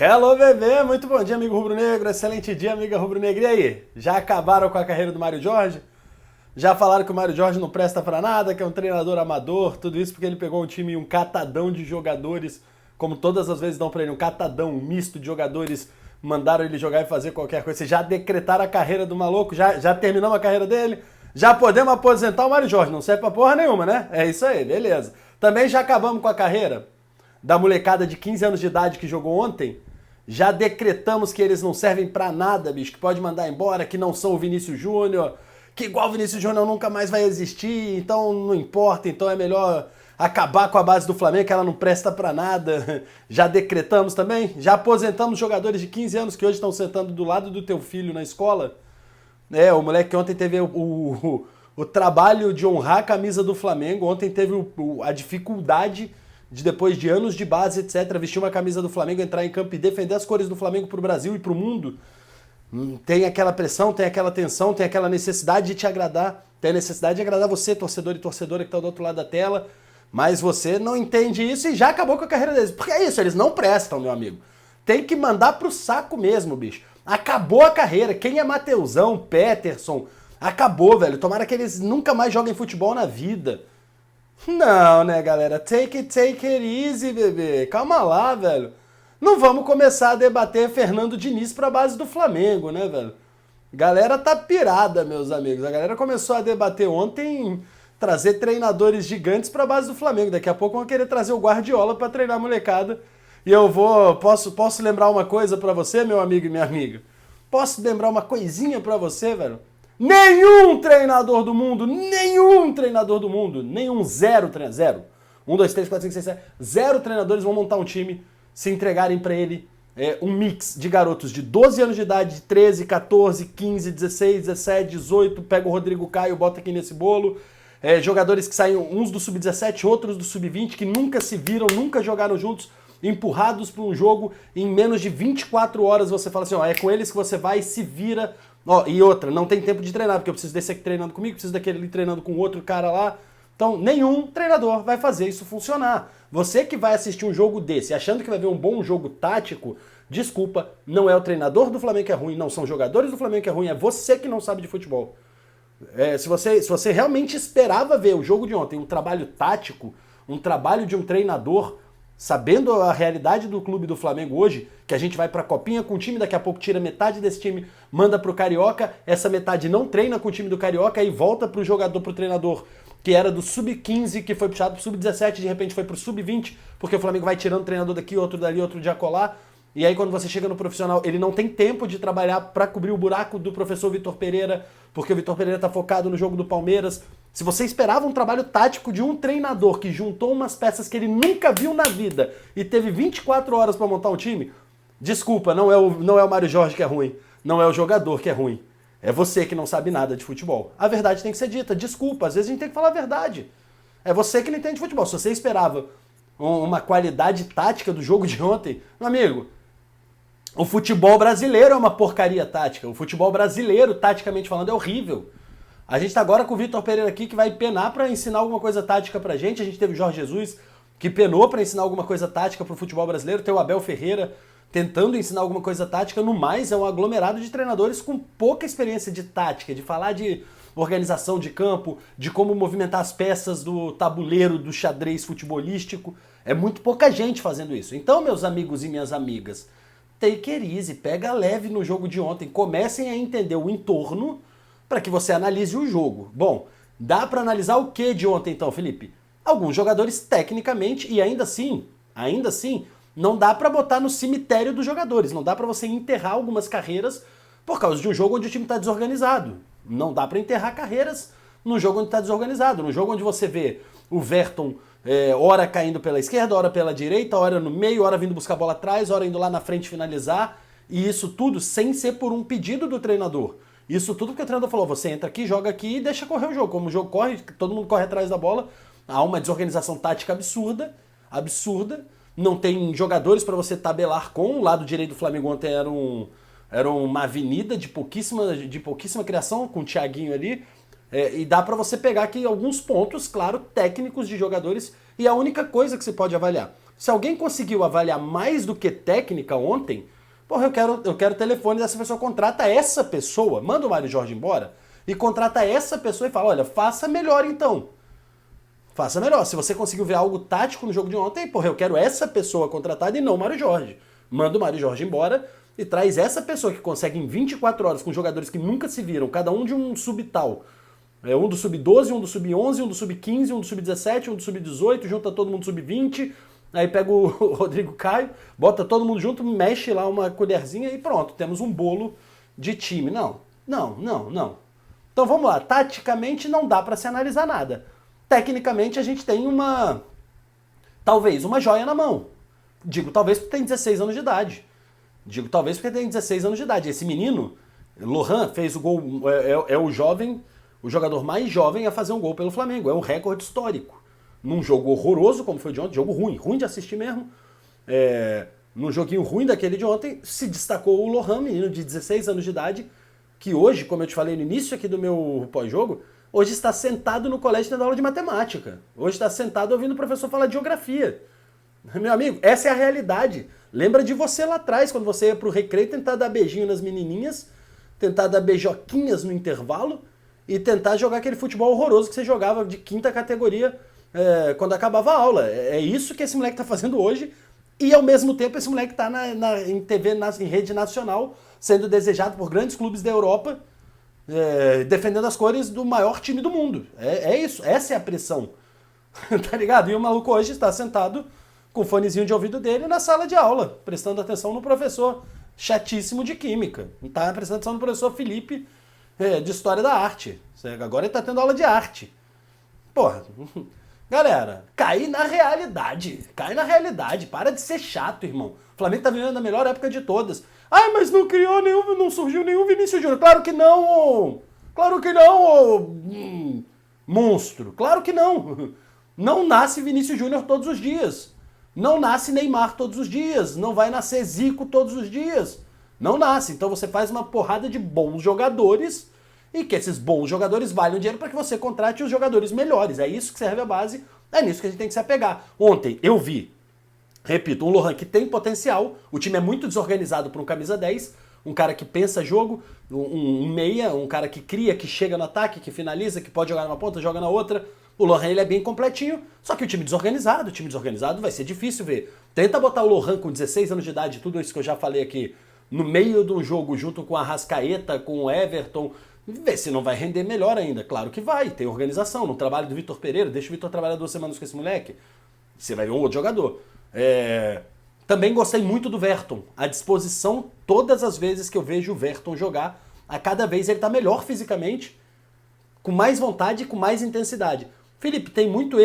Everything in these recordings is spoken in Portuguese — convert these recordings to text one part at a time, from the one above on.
Hello, bebê! Muito bom dia, amigo rubro-negro. Excelente dia, amiga rubro-negra. E aí? Já acabaram com a carreira do Mário Jorge? Já falaram que o Mário Jorge não presta pra nada, que é um treinador amador, tudo isso porque ele pegou um time, um catadão de jogadores, como todas as vezes dão pra ele, um catadão, um misto de jogadores, mandaram ele jogar e fazer qualquer coisa. Vocês já decretaram a carreira do maluco? Já terminamos a carreira dele? Já podemos aposentar o Mário Jorge? Não serve pra porra nenhuma, né? É isso aí, beleza. Também já acabamos com a carreira da molecada de 15 anos de idade que jogou ontem. Já decretamos que eles não servem pra nada, bicho, que pode mandar embora, que não são o Vinícius Júnior, que igual o Vinícius Júnior nunca mais vai existir, então não importa, então é melhor acabar com a base do Flamengo, que ela não presta pra nada. Já decretamos também? Já aposentamos jogadores de 15 anos que hoje estão sentando do lado do teu filho na escola? O moleque que ontem teve o trabalho de honrar a camisa do Flamengo, ontem teve a dificuldade de, depois de anos de base, etc., vestir uma camisa do Flamengo, entrar em campo e defender as cores do Flamengo pro Brasil e pro mundo. Tem aquela pressão, tem aquela tensão, tem aquela necessidade de te agradar, tem a necessidade de agradar você, torcedor e torcedora que tá do outro lado da tela, mas você não entende isso e já acabou com a carreira deles. Porque é isso, eles não prestam, meu amigo. Tem que mandar pro saco mesmo, bicho. Acabou a carreira. Quem é Mateusão, Peterson, acabou, velho. Tomara que eles nunca mais joguem futebol na vida. Não, né, galera? Take it easy, bebê. Calma lá, velho. Não vamos começar a debater Fernando Diniz pra base do Flamengo, né, velho? Galera tá pirada, meus amigos. A galera começou a debater ontem trazer treinadores gigantes pra base do Flamengo. Daqui a pouco vão querer trazer o Guardiola pra treinar a molecada. E posso lembrar uma coisa pra você, meu amigo e minha amiga? Posso lembrar uma coisinha pra você, velho? Nenhum treinador do mundo, zero. 1, 2, 3, 4, 5, 6, 7, zero treinadores vão montar um time se entregarem pra ele um mix de garotos de 12 anos de idade, de 13, 14, 15, 16, 17, 18, pega o Rodrigo Caio, bota aqui nesse bolo, jogadores que saem uns do Sub-17, outros do Sub-20, que nunca se viram, nunca jogaram juntos, empurrados para um jogo, em menos de 24 horas você fala assim, é com eles que você vai e se vira. E outra, não tem tempo de treinar, porque eu preciso desse aqui treinando comigo, preciso daquele ali treinando com outro cara lá. Então, nenhum treinador vai fazer isso funcionar. Você que vai assistir um jogo desse, achando que vai ver um bom jogo tático, desculpa, não é o treinador do Flamengo que é ruim, não são os jogadores do Flamengo que é ruim, é você que não sabe de futebol. Se você realmente esperava ver o jogo de ontem, um trabalho tático, um trabalho de um treinador, sabendo a realidade do clube do Flamengo hoje, que a gente vai pra Copinha com o time, daqui a pouco tira metade desse time, manda pro Carioca, essa metade não treina com o time do Carioca e volta pro jogador, pro treinador que era do Sub-15, que foi puxado pro Sub-17, de repente foi pro Sub-20, porque o Flamengo vai tirando treinador daqui, outro dali, outro de acolá, e aí quando você chega no profissional, ele não tem tempo de trabalhar pra cobrir o buraco do professor Vitor Pereira, porque o Vitor Pereira tá focado no jogo do Palmeiras. Se você esperava um trabalho tático de um treinador que juntou umas peças que ele nunca viu na vida e teve 24 horas pra montar um time, desculpa, não é o Mário Jorge que é ruim, não é o jogador que é ruim. É você que não sabe nada de futebol. A verdade tem que ser dita, desculpa, às vezes a gente tem que falar a verdade. É você que não entende de futebol. Se você esperava uma qualidade tática do jogo de ontem, meu amigo, o futebol brasileiro é uma porcaria tática. O futebol brasileiro, taticamente falando, é horrível. A gente tá agora com o Vitor Pereira aqui, que vai penar pra ensinar alguma coisa tática pra gente. A gente teve o Jorge Jesus, que penou pra ensinar alguma coisa tática pro futebol brasileiro. Tem o Abel Ferreira tentando ensinar alguma coisa tática. No mais, é um aglomerado de treinadores com pouca experiência de tática, de falar de organização de campo, de como movimentar as peças do tabuleiro do xadrez futebolístico. É muito pouca gente fazendo isso. Então, meus amigos e minhas amigas, take it easy, pega leve no jogo de ontem. Comecem a entender o entorno para que você analise o jogo. Bom, dá para analisar o que de ontem então, Felipe? Alguns jogadores tecnicamente, e ainda assim, não dá para botar no cemitério dos jogadores, não dá para você enterrar algumas carreiras por causa de um jogo onde o time está desorganizado. Não dá para enterrar carreiras no jogo onde está desorganizado, no jogo onde você vê o Verton hora caindo pela esquerda, hora pela direita, hora no meio, hora vindo buscar a bola atrás, hora indo lá na frente finalizar, e isso tudo sem ser por um pedido do treinador. Isso tudo porque o treinador falou, você entra aqui, joga aqui e deixa correr o jogo. Como o jogo corre, todo mundo corre atrás da bola, há uma desorganização tática absurda, não tem jogadores para você tabelar com. O lado direito do Flamengo ontem era uma avenida de pouquíssima criação, com o Thiaguinho ali, e dá para você pegar aqui alguns pontos, claro, técnicos de jogadores, e a única coisa que você pode avaliar. Se alguém conseguiu avaliar mais do que técnica ontem, porra, eu quero o telefone dessa pessoa, contrata essa pessoa, manda o Mário Jorge embora e contrata essa pessoa e fala, olha, faça melhor então. Faça melhor. Se você conseguiu ver algo tático no jogo de ontem, porra, eu quero essa pessoa contratada e não o Mário Jorge. Manda o Mário Jorge embora e traz essa pessoa que consegue em 24 horas com jogadores que nunca se viram, cada um de um subtal. Um do sub-12, um do sub-11, um do sub-15, um do sub-17, um do sub-18, junta todo mundo sub-20, aí pega o Rodrigo Caio, bota todo mundo junto, mexe lá uma colherzinha e pronto, temos um bolo de time. Não. Então vamos lá, taticamente não dá pra se analisar nada. Tecnicamente a gente tem talvez uma joia na mão. Digo talvez porque tem 16 anos de idade. Esse menino, Lohan, fez o gol, é o jogador mais jovem a fazer um gol pelo Flamengo. É um recorde histórico. Num jogo horroroso, como foi de ontem, jogo ruim de assistir mesmo. Num joguinho ruim daquele de ontem, se destacou o Lohan, menino de 16 anos de idade, que hoje, como eu te falei no início aqui do meu pós-jogo, hoje está sentado no colégio tendo aula de matemática. Hoje está sentado ouvindo o professor falar de geografia. Meu amigo, essa é a realidade. Lembra de você lá atrás, quando você ia pro recreio tentar dar beijinho nas menininhas, tentar dar beijoquinhas no intervalo e tentar jogar aquele futebol horroroso que você jogava de quinta categoria quando acabava a aula. É isso que esse moleque tá fazendo hoje e, ao mesmo tempo, esse moleque tá em TV, em rede nacional, sendo desejado por grandes clubes da Europa, defendendo as cores do maior time do mundo. É isso, essa é a pressão. Tá ligado? E o maluco hoje está sentado com o fonezinho de ouvido dele na sala de aula, prestando atenção no professor chatíssimo de química. Tá prestando atenção no professor Felipe de História da Arte. Agora ele tá tendo aula de arte. Porra, galera, cai na realidade. Para de ser chato, irmão. O Flamengo tá vivendo a melhor época de todas. Ai, mas não surgiu nenhum Vinícius Júnior. Claro que não, monstro. Claro que não. Não nasce Vinícius Júnior todos os dias. Não nasce Neymar todos os dias. Não vai nascer Zico todos os dias. Não nasce. Então você faz uma porrada de bons jogadores e que esses bons jogadores valham dinheiro para que você contrate os jogadores melhores. É isso que serve a base. É nisso que a gente tem que se apegar. Ontem eu vi, repito, um Lohan que tem potencial. O time é muito desorganizado para um camisa 10. Um cara que pensa jogo, um meia, um cara que cria, que chega no ataque, que finaliza, que pode jogar numa ponta, joga na outra. O Lohan ele é bem completinho, só que o time desorganizado vai ser difícil ver. Tenta botar o Lohan com 16 anos de idade, tudo isso que eu já falei aqui, no meio do jogo, junto com a Arrascaeta, com o Everton, ver se não vai render melhor ainda. Claro que vai, tem organização, no trabalho do Vitor Pereira, deixa o Vitor trabalhar 2 semanas com esse moleque, você vai ver um outro jogador. Também gostei muito do Verton, à disposição todas as vezes que eu vejo o Verton jogar, a cada vez ele tá melhor fisicamente, com mais vontade e com mais intensidade. Felipe, tem muito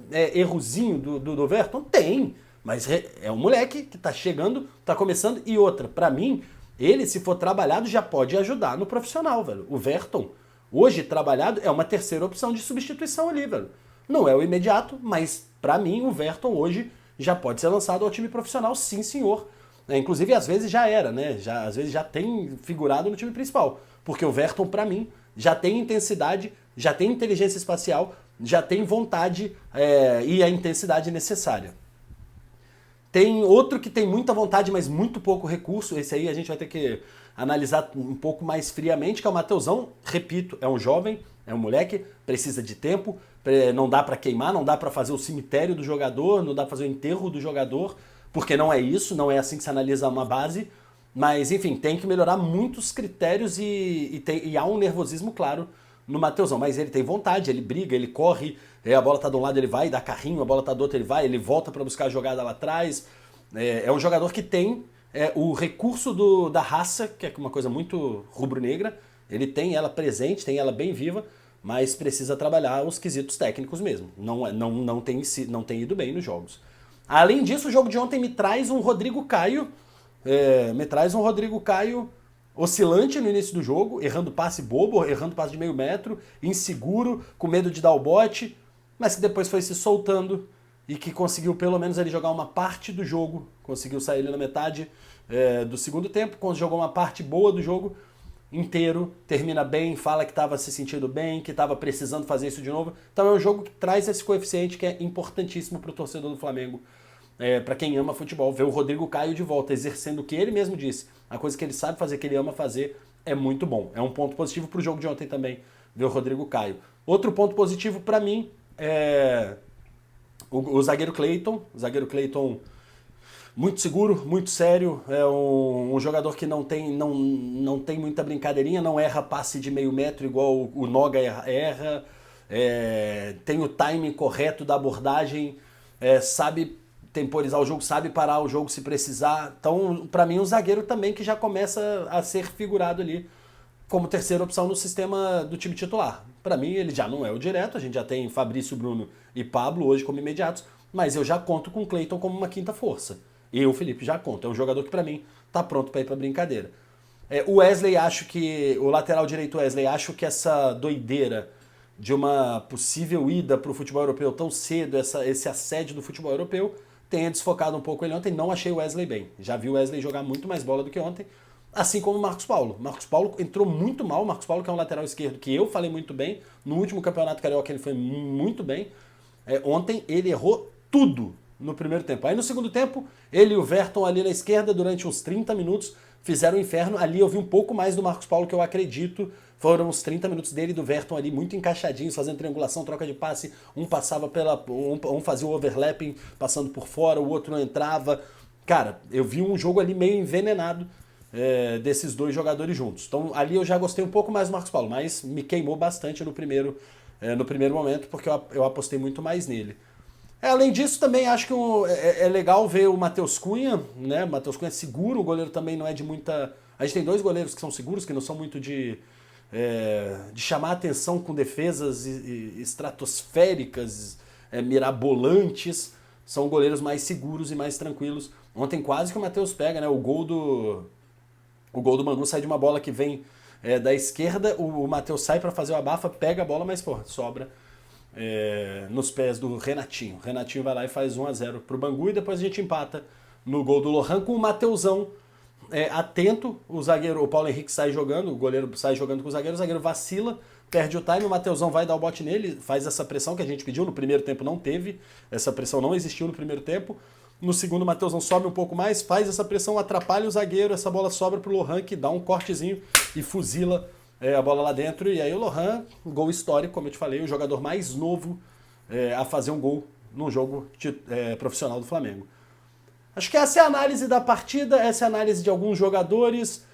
errozinho do Verton? Tem, mas é um moleque que tá chegando, tá começando, e outra, pra mim, ele, se for trabalhado, já pode ajudar no profissional, velho. O Verton, hoje trabalhado, é uma terceira opção de substituição ali, velho. Não é o imediato, mas pra mim, o Verton hoje já pode ser lançado ao time profissional, sim senhor. Inclusive, às vezes já era, né? Às vezes já tem figurado no time principal. Porque o Verton, pra mim, já tem intensidade, já tem inteligência espacial, já tem vontade e a intensidade necessária. Tem outro que tem muita vontade, mas muito pouco recurso. Esse aí a gente vai ter que analisar um pouco mais friamente, que é o Mateusão. Repito, é um jovem, é um moleque, precisa de tempo, não dá pra queimar, não dá pra fazer o cemitério do jogador, não dá pra fazer o enterro do jogador, porque não é isso, não é assim que se analisa uma base. Mas, enfim, tem que melhorar muitos critérios e há um nervosismo, claro, no Mateusão. Mas ele tem vontade, ele briga, ele corre, a bola tá de um lado, ele vai, dá carrinho, a bola tá do outro, ele vai, ele volta para buscar a jogada lá atrás. É um jogador que tem o recurso da raça, que é uma coisa muito rubro-negra. Ele tem ela presente, tem ela bem viva, mas precisa trabalhar os quesitos técnicos mesmo. Não tem ido bem nos jogos. Além disso, o jogo de ontem me traz um Rodrigo Caio oscilante no início do jogo, errando passe bobo, errando passe de meio metro, inseguro, com medo de dar o bote, mas que depois foi se soltando e que conseguiu pelo menos ele jogar uma parte do jogo, conseguiu sair ali na metade do segundo tempo, quando jogou uma parte boa do jogo inteiro, termina bem, fala que estava se sentindo bem, que estava precisando fazer isso de novo. Então é um jogo que traz esse coeficiente que é importantíssimo para o torcedor do Flamengo para quem ama futebol, ver o Rodrigo Caio de volta, exercendo o que ele mesmo disse, a coisa que ele sabe fazer, que ele ama fazer, é muito bom. É um ponto positivo pro jogo de ontem também, ver o Rodrigo Caio. Outro ponto positivo para mim é o zagueiro Cleiton. O zagueiro Cleiton muito seguro, muito sério, é um jogador que não tem muita brincadeirinha, não erra passe de meio metro igual o Noga erra, tem o timing correto da abordagem, sabe temporizar o jogo, sabe parar o jogo se precisar. Então, para mim, um zagueiro também que já começa a ser figurado ali como terceira opção no sistema do time titular. Para mim, ele já não é o direto, a gente já tem Fabrício, Bruno e Pablo hoje como imediatos, mas eu já conto com o Cleiton como uma quinta força. Eu, Felipe, já conto. É um jogador que, para mim, tá pronto para ir pra brincadeira. O Wesley, acho que... O lateral direito Wesley, acho que essa doideira de uma possível ida pro futebol europeu tão cedo, esse assédio do futebol europeu, tenha desfocado um pouco ele ontem. Não achei o Wesley bem. Já vi o Wesley jogar muito mais bola do que ontem, assim como o Marcos Paulo. Marcos Paulo entrou muito mal. O Marcos Paulo, que é um lateral esquerdo que eu falei muito bem. No último Campeonato Carioca ele foi muito bem. Ontem ele errou tudo no primeiro tempo. Aí no segundo tempo, ele e o Verton ali na esquerda durante uns 30 minutos fizeram o inferno. Ali eu vi um pouco mais do Marcos Paulo que eu acredito. Foram uns 30 minutos dele e do Verton ali muito encaixadinhos, fazendo triangulação, troca de passe. Um passava um fazia o overlapping, passando por fora, o outro não entrava. Cara, eu vi um jogo ali meio envenenado desses dois jogadores juntos. Então ali eu já gostei um pouco mais do Marcos Paulo, mas me queimou bastante no primeiro momento, porque eu apostei muito mais nele. Além disso, também acho que é legal ver o Matheus Cunha, né? O Matheus Cunha é seguro, o goleiro também não é de muita... A gente tem dois goleiros que são seguros, que não são muito de chamar atenção com defesas estratosféricas, mirabolantes. São goleiros mais seguros e mais tranquilos. Ontem quase que o Matheus pega, né? O gol do Bangu sai de uma bola que vem da esquerda, o Matheus sai para fazer o abafa, pega a bola, mas porra, sobra nos pés do Renatinho. O Renatinho vai lá e faz 1-0 pro Bangu e depois a gente empata no gol do Lohan com o Mateusão atento. O Paulo Henrique sai jogando, o goleiro sai jogando com o zagueiro vacila, perde o time, o Mateusão vai dar o bote nele, faz essa pressão que a gente pediu. No primeiro tempo não teve, essa pressão não existiu no primeiro tempo. No segundo, o Mateusão sobe um pouco mais, faz essa pressão, atrapalha o zagueiro, essa bola sobra pro Lohan, que dá um cortezinho e fuzila a bola lá dentro. E aí o Lohan, um gol histórico, como eu te falei, o jogador mais novo a fazer um gol num jogo profissional do Flamengo. Acho que essa é a análise da partida, essa é a análise de alguns jogadores.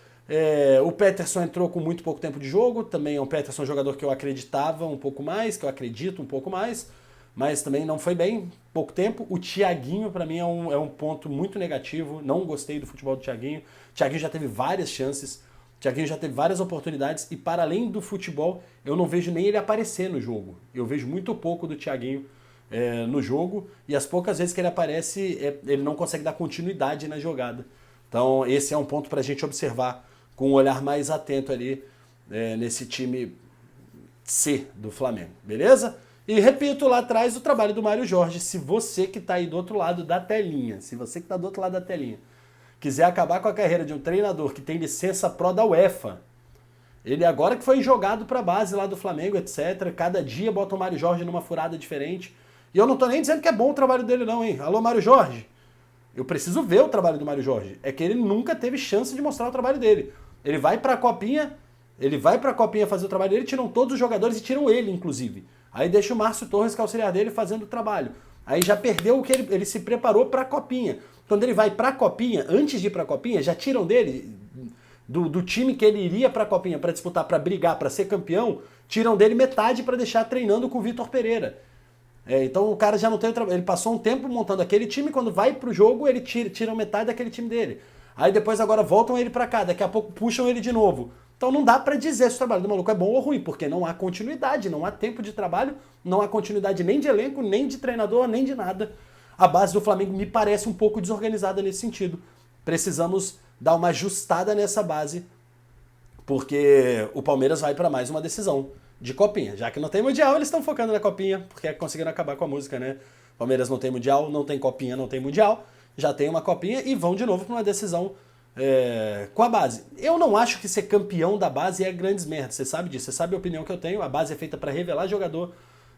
O Peterson entrou com muito pouco tempo de jogo, também é um Peterson jogador que eu acreditava um pouco mais, que eu acredito um pouco mais, mas também não foi bem, pouco tempo. O Thiaguinho, para mim, é um ponto muito negativo, não gostei do futebol do Thiaguinho. O Thiaguinho já teve várias chances, o Thiaguinho já teve várias oportunidades, e para além do futebol, eu não vejo nem ele aparecer no jogo. Eu vejo muito pouco do Thiaguinho no jogo, e as poucas vezes que ele aparece, ele não consegue dar continuidade na jogada. Então esse é um ponto para a gente observar com um olhar mais atento ali nesse time C do Flamengo, beleza? E repito lá atrás o trabalho do Mário Jorge. Se você que está aí do outro lado da telinha, quiser acabar com a carreira de um treinador que tem licença pró da UEFA, ele agora que foi jogado para a base lá do Flamengo, etc., cada dia bota o Mário Jorge numa furada diferente. E eu não tô nem dizendo que é bom o trabalho dele não, hein? Alô, Mário Jorge. Eu preciso ver o trabalho do Mário Jorge. É que ele nunca teve chance de mostrar o trabalho dele. Ele vai pra Copinha fazer o trabalho dele, tiram todos os jogadores e tiram ele, inclusive. Aí deixa o Márcio Torres, que é auxiliar dele, fazendo o trabalho. Aí já perdeu o que ele se preparou pra Copinha. Quando ele vai pra Copinha, antes de ir pra Copinha, já tiram dele, do time que ele iria pra Copinha pra disputar, pra brigar, pra ser campeão, tiram dele metade pra deixar treinando com o Vitor Pereira. Então o cara já não tem o trabalho. Ele passou um tempo montando aquele time, quando vai pro jogo, ele tira metade daquele time dele. Aí depois agora voltam ele pra cá, daqui a pouco puxam ele de novo. Então não dá pra dizer se o trabalho do maluco é bom ou ruim, porque não há continuidade, não há tempo de trabalho, não há continuidade nem de elenco, nem de treinador, nem de nada. A base do Flamengo me parece um pouco desorganizada nesse sentido. Precisamos dar uma ajustada nessa base, porque o Palmeiras vai pra mais uma decisão de Copinha. Já que não tem Mundial, eles estão focando na Copinha, porque conseguiram acabar com a música, né? Palmeiras não tem Mundial, não tem Copinha, não tem Mundial, já tem uma Copinha e vão de novo para uma decisão com a base. Eu não acho que ser campeão da base é grandes merdas, você sabe disso, você sabe a opinião que eu tenho, a base é feita para revelar jogador,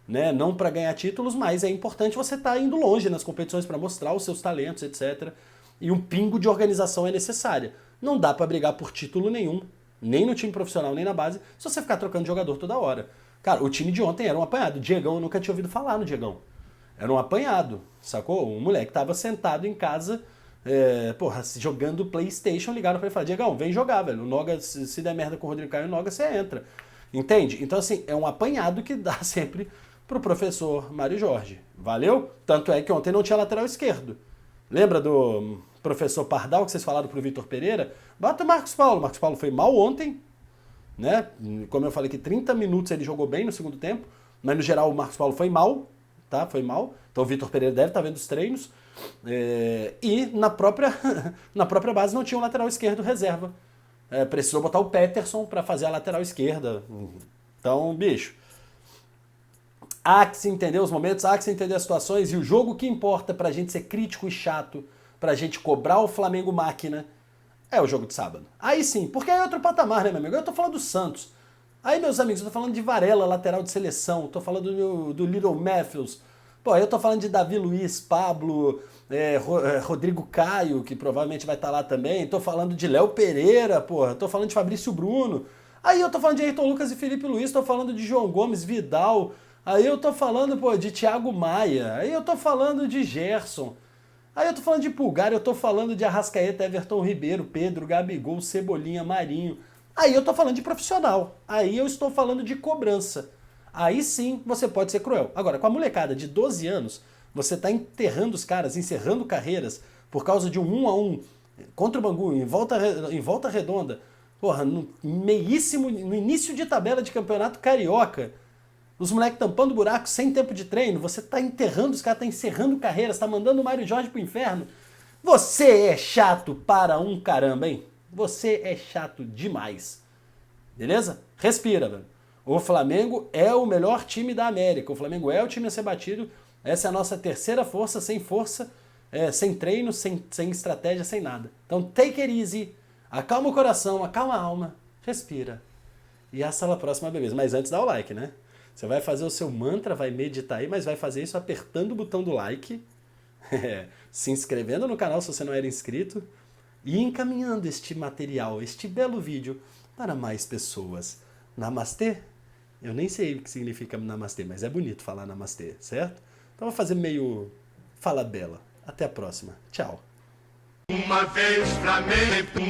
né? Não para ganhar títulos, mas é importante você estar indo longe nas competições para mostrar os seus talentos, etc. E um pingo de organização é necessária. Não dá para brigar por título nenhum, nem no time profissional, nem na base, se você ficar trocando de jogador toda hora. Cara, o time de ontem era um apanhado. O Diegão, eu nunca tinha ouvido falar no Diegão. Era um apanhado, sacou? Um moleque tava sentado em casa, jogando PlayStation, ligaram pra ele e falaram: Diegão, vem jogar, velho. O Noga, se der merda com o Rodrigo Caio e o Noga, você entra. Entende? Então, assim, é um apanhado que dá sempre pro professor Mário Jorge. Valeu? Tanto é que ontem não tinha lateral esquerdo. Lembra do professor Pardal que vocês falaram pro Vitor Pereira? Bota o Marcos Paulo. O Marcos Paulo foi mal ontem, né? Como eu falei que 30 minutos ele jogou bem no segundo tempo, mas no geral o Marcos Paulo foi mal, tá? Foi mal. Então o Vitor Pereira deve estar vendo os treinos. E na própria base não tinha um lateral esquerdo reserva. Precisou botar o Peterson para fazer a lateral esquerda. Então, bicho, há que se entender os momentos, há que se entender as situações, e o jogo que importa pra gente ser crítico e chato, pra gente cobrar o Flamengo máquina, é o jogo de sábado. Aí sim, porque é outro patamar, né, meu amigo? Eu tô falando do Santos. Aí, meus amigos, eu tô falando de Varela, lateral de seleção, tô falando do Little Matthews, pô, eu tô falando de Davi Luiz, Pablo, Rodrigo Caio, que provavelmente vai estar lá também, tô falando de Léo Pereira, porra, tô falando de Fabrício Bruno, aí eu tô falando de Ayrton Lucas e Felipe Luiz, tô falando de João Gomes, Vidal, aí eu tô falando, pô, de Thiago Maia, aí eu tô falando de Gerson, aí eu tô falando de Pulgar, eu tô falando de Arrascaeta, Everton Ribeiro, Pedro, Gabigol, Cebolinha, Marinho, aí eu tô falando de profissional, aí eu estou falando de cobrança. Aí sim você pode ser cruel. Agora, com a molecada de 12 anos, você tá enterrando os caras, encerrando carreiras por causa de um 1-1 contra o Bangu, em volta redonda, porra, no início de tabela de campeonato carioca, os moleques tampando buraco sem tempo de treino, você tá enterrando os caras, tá encerrando carreiras, tá mandando o Mário Jorge pro inferno. Você é chato para um caramba, hein? Você é chato demais. Beleza? Respira, velho. O Flamengo é o melhor time da América. O Flamengo é o time a ser batido. Essa é a nossa terceira força, sem treino, sem estratégia, sem nada. Então, take it easy. Acalma o coração, acalma a alma. Respira. E hasta a próxima, beleza. Mas antes dá o like, né? Você vai fazer o seu mantra, vai meditar aí, mas vai fazer isso apertando o botão do like, se inscrevendo no canal se você não era inscrito e encaminhando este material, este belo vídeo para mais pessoas. Namastê? Eu nem sei o que significa namastê, mas é bonito falar namastê, certo? Então vou fazer meio fala bela. Até a próxima. Tchau. Uma vez Flamengo,